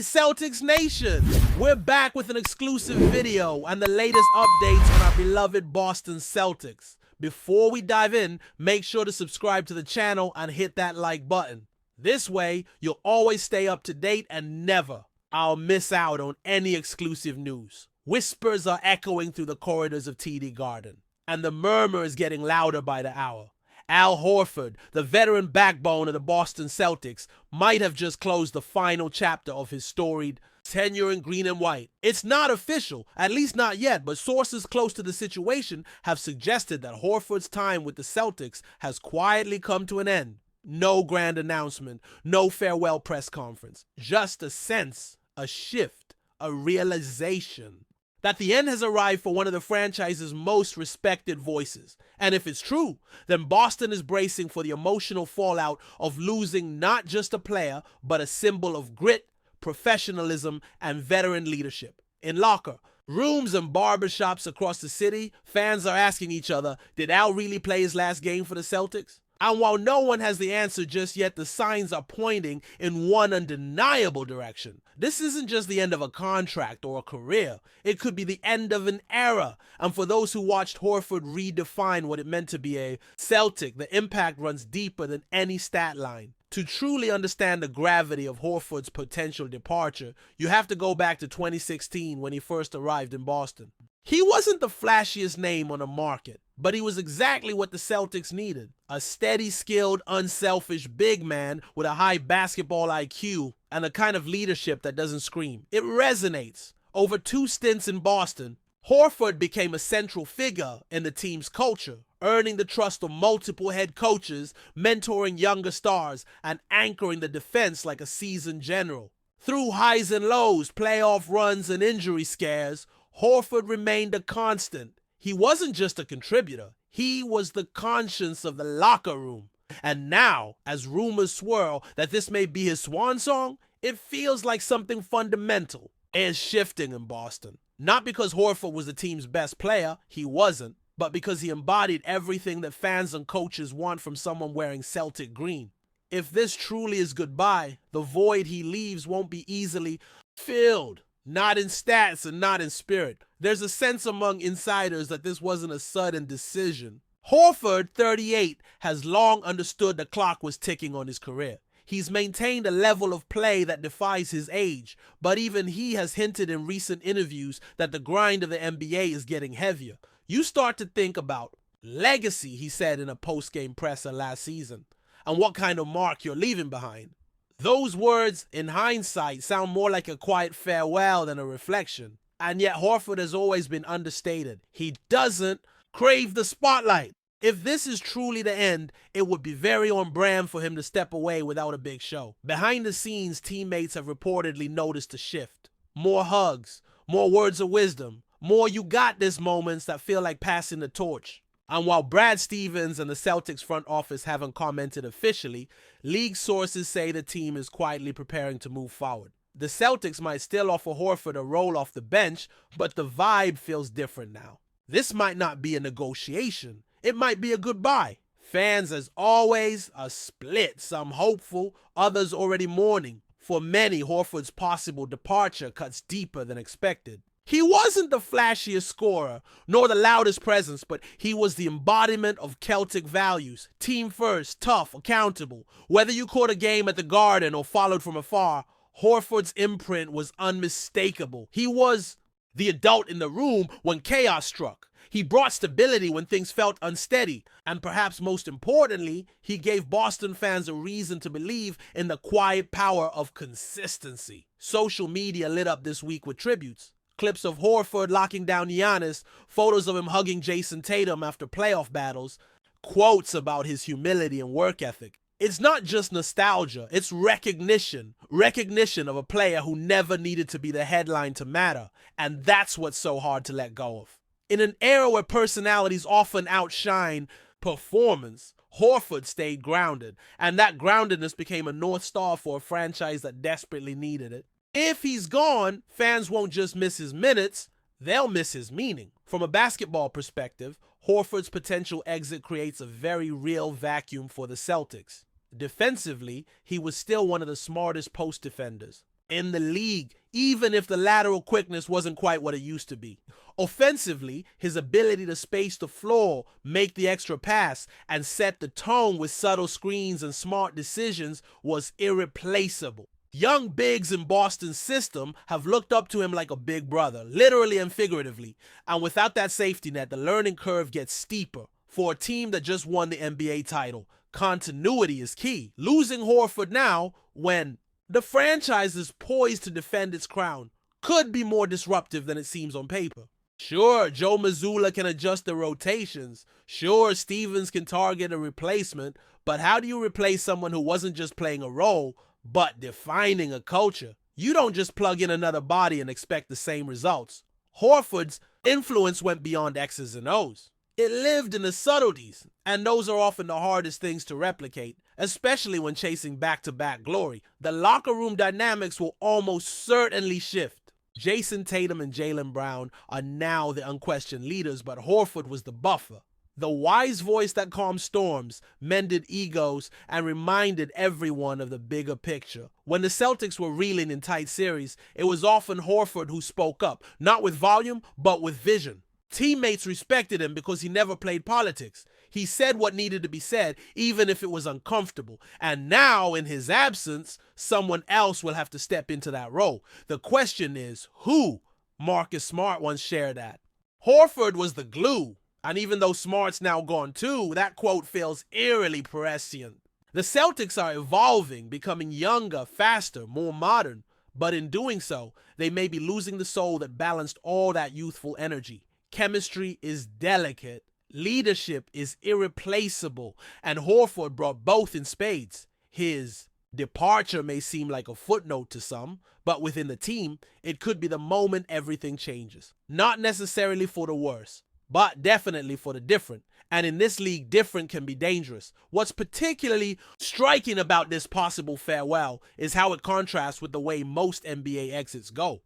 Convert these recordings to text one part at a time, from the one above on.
Hey Celtics Nation! We're back with an exclusive video and the latest updates on our beloved Boston Celtics. Before we dive in, make sure to subscribe to the channel and hit that like button. This way, you'll always stay up to date and never miss out on any exclusive news. Whispers are echoing through the corridors of TD Garden, and the murmur is getting louder by the hour. Al Horford, the veteran backbone of the Boston Celtics, might have just closed the final chapter of his storied tenure in green and white. It's not official, at least not yet, but sources close to the situation have suggested that Horford's time with the Celtics has quietly come to an end. No grand announcement, no farewell press conference, just a sense, a shift, a realization that the end has arrived for one of the franchise's most respected voices. And if it's true, then Boston is bracing for the emotional fallout of losing not just a player, but a symbol of grit, professionalism, and veteran leadership. In locker rooms and barbershops across the city, fans are asking each other, did Al really play his last game for the Celtics? And while no one has the answer just yet, the signs are pointing in one undeniable direction. This isn't just the end of a contract or a career. It could be the end of an era. And for those who watched Horford redefine what it meant to be a Celtic, the impact runs deeper than any stat line. To truly understand the gravity of Horford's potential departure, you have to go back to 2016 when he first arrived in Boston. He wasn't the flashiest name on the market, but he was exactly what the Celtics needed. A steady, skilled, unselfish big man with a high basketball IQ and a kind of leadership that doesn't scream. It resonates. Over 2 stints in Boston, Horford became a central figure in the team's culture, earning the trust of multiple head coaches, mentoring younger stars, and anchoring the defense like a seasoned general. Through highs and lows, playoff runs, and injury scares, Horford remained a constant. He wasn't just a contributor, he was the conscience of the locker room. And now, as rumors swirl that this may be his swan song, it feels like something fundamental is shifting in Boston. Not because Horford was the team's best player, he wasn't, but because he embodied everything that fans and coaches want from someone wearing Celtic green. If this truly is goodbye, the void he leaves won't be easily filled. Not in stats and not in spirit. There's a sense among insiders that this wasn't a sudden decision. Horford, 38, has long understood the clock was ticking on his career. He's maintained a level of play that defies his age, but even he has hinted in recent interviews that the grind of the NBA is getting heavier. You start to think about legacy, he said in a post-game presser last season, and what kind of mark you're leaving behind. Those words, in hindsight, sound more like a quiet farewell than a reflection. And yet Horford has always been understated. He doesn't crave the spotlight. If this is truly the end, it would be very on brand for him to step away without a big show. Behind the scenes, teammates have reportedly noticed a shift. More hugs, more words of wisdom, more you got this moments that feel like passing the torch. And while Brad Stevens and the Celtics front office haven't commented officially, league sources say the team is quietly preparing to move forward. The Celtics might still offer Horford a role off the bench, but the vibe feels different now. This might not be a negotiation. It might be a goodbye. Fans, as always, are split, some hopeful, others already mourning. For many, Horford's possible departure cuts deeper than expected. He wasn't the flashiest scorer, nor the loudest presence, but he was the embodiment of Celtic values. Team first, tough, accountable. Whether you caught a game at the Garden or followed from afar, Horford's imprint was unmistakable. He was the adult in the room when chaos struck. He brought stability when things felt unsteady. And perhaps most importantly, he gave Boston fans a reason to believe in the quiet power of consistency. Social media lit up this week with tributes. Clips of Horford locking down Giannis, photos of him hugging Jason Tatum after playoff battles, quotes about his humility and work ethic. It's not just nostalgia, it's recognition. Recognition of a player who never needed to be the headline to matter. And that's what's so hard to let go of. In an era where personalities often outshine performance, Horford stayed grounded. And that groundedness became a North Star for a franchise that desperately needed it. If he's gone, fans won't just miss his minutes, they'll miss his meaning. From a basketball perspective, Horford's potential exit creates a very real vacuum for the Celtics. Defensively, he was still one of the smartest post defenders. in the league, even if the lateral quickness wasn't quite what it used to be. Offensively, his ability to space the floor, make the extra pass, and set the tone with subtle screens and smart decisions was irreplaceable. Young bigs in Boston's system have looked up to him like a big brother, literally and figuratively, and without that safety net, the learning curve gets steeper. For a team that just won the NBA title, continuity is key. Losing Horford now, when the franchise is poised to defend its crown, could be more disruptive than it seems on paper. Sure, Joe Mazzulla can adjust the rotations. Sure, Stevens can target a replacement, but how do you replace someone who wasn't just playing a role, but defining a culture? You don't just plug in another body and expect the same results. Horford's influence went beyond X's and O's. It lived in the subtleties, and those are often the hardest things to replicate, especially when chasing back-to-back glory. The locker room dynamics will almost certainly shift. Jason Tatum and Jaylen Brown are now the unquestioned leaders, but Horford was the buffer. The wise voice that calmed storms, mended egos, and reminded everyone of the bigger picture. When the Celtics were reeling in tight series, it was often Horford who spoke up, not with volume, but with vision. Teammates respected him because he never played politics. He said what needed to be said, even if it was uncomfortable. And now, in his absence, someone else will have to step into that role. The question is, who? Marcus Smart once shared that. Horford was the glue. And even though Smart's now gone too, that quote feels eerily prescient. The Celtics are evolving, becoming younger, faster, more modern. But in doing so, they may be losing the soul that balanced all that youthful energy. Chemistry is delicate. Leadership is irreplaceable. And Horford brought both in spades. His departure may seem like a footnote to some, but within the team, it could be the moment everything changes. Not necessarily for the worse, but definitely for the different. And in this league, different can be dangerous. What's particularly striking about this possible farewell is how it contrasts with the way most NBA exits go.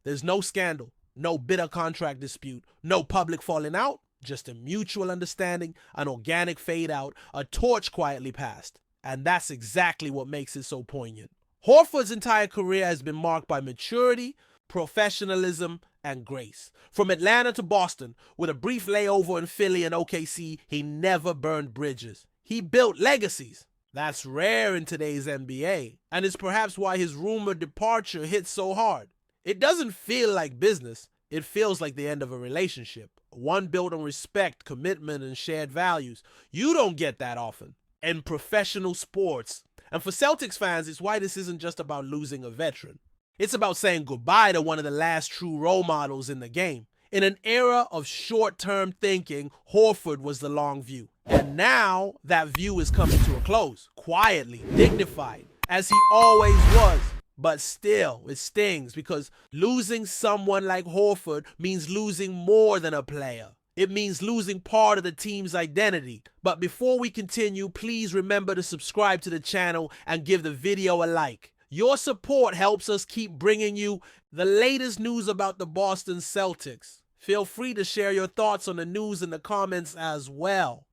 There's no scandal, no bitter contract dispute, no public falling out, just a mutual understanding, an organic fade out, a torch quietly passed. And that's exactly what makes it so poignant. Horford's entire career has been marked by maturity, professionalism, and grace. From Atlanta to Boston, with a brief layover in Philly and OKC, he never burned bridges. He built legacies. That's rare in today's NBA, and it's perhaps why his rumored departure hit so hard. It doesn't feel like business. It feels like the end of a relationship, one built on respect, commitment, and shared values. You don't get that often in professional sports. And for Celtics fans, it's why this isn't just about losing a veteran. It's about saying goodbye to one of the last true role models in the game. In an era of short-term thinking, Horford was the long view. And now that view is coming to a close, quietly, dignified, as he always was. But still, it stings because losing someone like Horford means losing more than a player. It means losing part of the team's identity. But before we continue, please remember to subscribe to the channel and give the video a like. Your support helps us keep bringing you the latest news about the Boston Celtics. Feel free to share your thoughts on the news in the comments as well.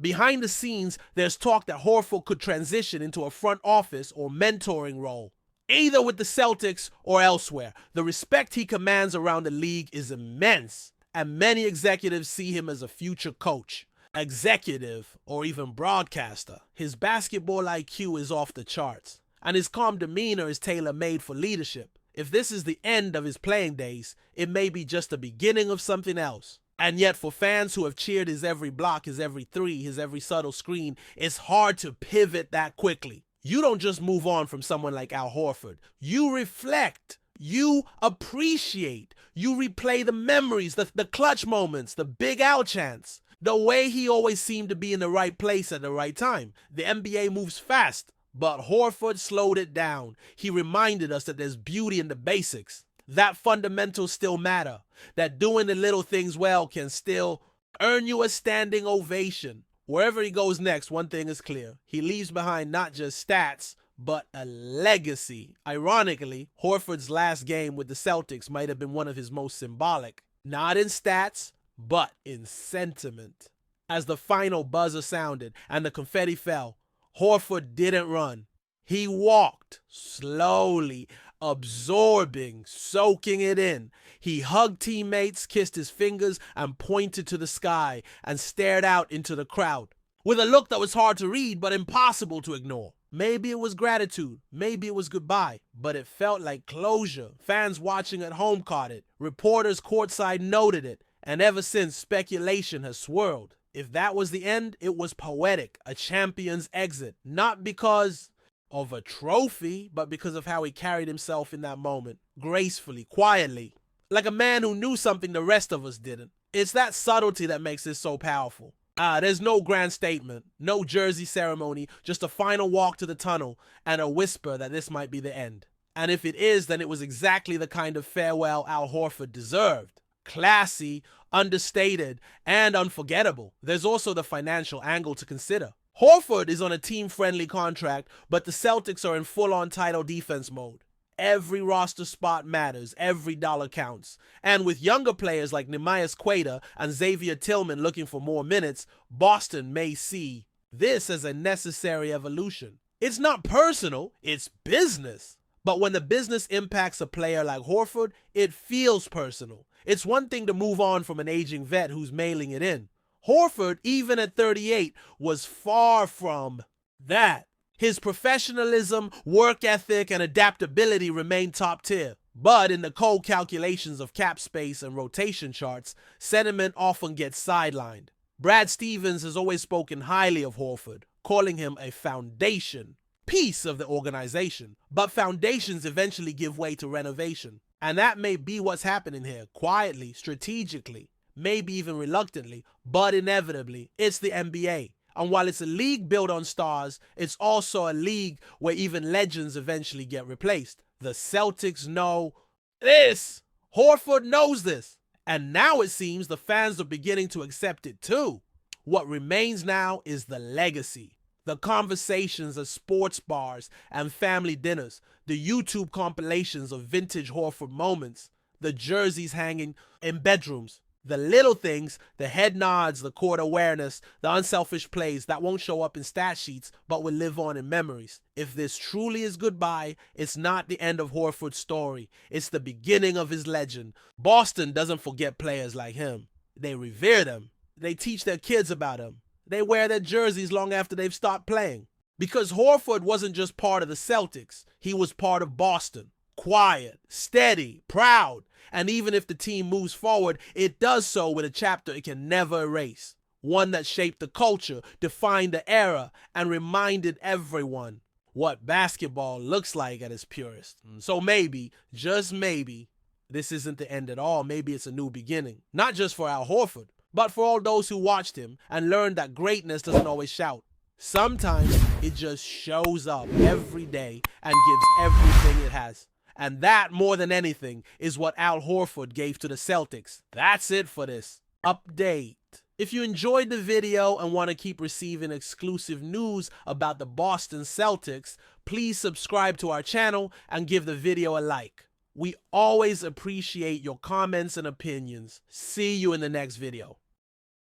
Behind the scenes, there's talk that Horford could transition into a front office or mentoring role, either with the Celtics or elsewhere. The respect he commands around the league is immense, and many executives see him as a future coach, executive, or even broadcaster. His basketball IQ is off the charts, and his calm demeanor is tailor-made for leadership. If this is the end of his playing days, it may be just the beginning of something else. And yet for fans who have cheered his every block, his every three, his every subtle screen, it's hard to pivot that quickly. You don't just move on from someone like Al Horford. You reflect. You appreciate. You replay the memories, the clutch moments, the Big Al chants, the way he always seemed to be in the right place at the right time. The NBA moves fast, but Horford slowed it down. He reminded us that there's beauty in the basics, that fundamentals still matter, that doing the little things well can still earn you a standing ovation. Wherever he goes next, one thing is clear. He leaves behind not just stats, but a legacy. Ironically, Horford's last game with the Celtics might have been one of his most symbolic. Not in stats, but in sentiment. As the final buzzer sounded and the confetti fell, Horford didn't run. He walked slowly absorbing, soaking it in. He hugged teammates, kissed his fingers, and pointed to the sky and stared out into the crowd with a look that was hard to read but impossible to ignore. Maybe it was gratitude, maybe it was goodbye, but it felt like closure. Fans watching at home caught it, reporters courtside noted it, and ever since, speculation has swirled. If that was the end, it was poetic, a champion's exit, not because of a trophy, but because of how he carried himself in that moment, gracefully, quietly, like a man who knew something the rest of us didn't. It's that subtlety that makes this so powerful. There's no grand statement, no jersey ceremony, just a final walk to the tunnel and a whisper that this might be the end. And if it is, then it was exactly the kind of farewell Al Horford deserved. Classy, understated, and unforgettable. There's also the financial angle to consider. Horford is on a team-friendly contract, but the Celtics are in full-on title defense mode. Every roster spot matters, every dollar counts. And with younger players like Neemias Queta and Xavier Tillman looking for more minutes, Boston may see this as a necessary evolution. It's not personal, it's business. But when the business impacts a player like Horford, it feels personal. It's one thing to move on from an aging vet who's mailing it in. Horford, even at 38, was far from that. His professionalism, work ethic, and adaptability remain top tier. But in the cold calculations of cap space and rotation charts, sentiment often gets sidelined. Brad Stevens has always spoken highly of Horford, calling him a foundation piece of the organization. But foundations eventually give way to renovation. And that may be what's happening here, quietly, strategically, maybe even reluctantly, but inevitably. It's the NBA. And while it's a league built on stars, it's also a league where even legends eventually get replaced. The Celtics know this. Horford knows this. And now it seems the fans are beginning to accept it too. What remains now is the legacy. The conversations at sports bars and family dinners, the YouTube compilations of vintage Horford moments, the jerseys hanging in bedrooms. The little things, the head nods, the court awareness, the unselfish plays that won't show up in stat sheets but will live on in memories. If this truly is goodbye, it's not the end of Horford's story. It's the beginning of his legend. Boston doesn't forget players like him. They revere them. They teach their kids about him. They wear their jerseys long after they've stopped playing. Because Horford wasn't just part of the Celtics. He was part of Boston. Quiet, steady, proud. And even if the team moves forward, it does so with a chapter it can never erase. One that shaped the culture, defined the era, and reminded everyone what basketball looks like at its purest. So maybe, just maybe, this isn't the end at all. Maybe it's a new beginning. Not just for Al Horford, but for all those who watched him and learned that greatness doesn't always shout. Sometimes it just shows up every day and gives everything it has. And that, more than anything, is what Al Horford gave to the Celtics. That's it for this update. If you enjoyed the video and want to keep receiving exclusive news about the Boston Celtics, please subscribe to our channel and give the video a like. We always appreciate your comments and opinions. See you in the next video.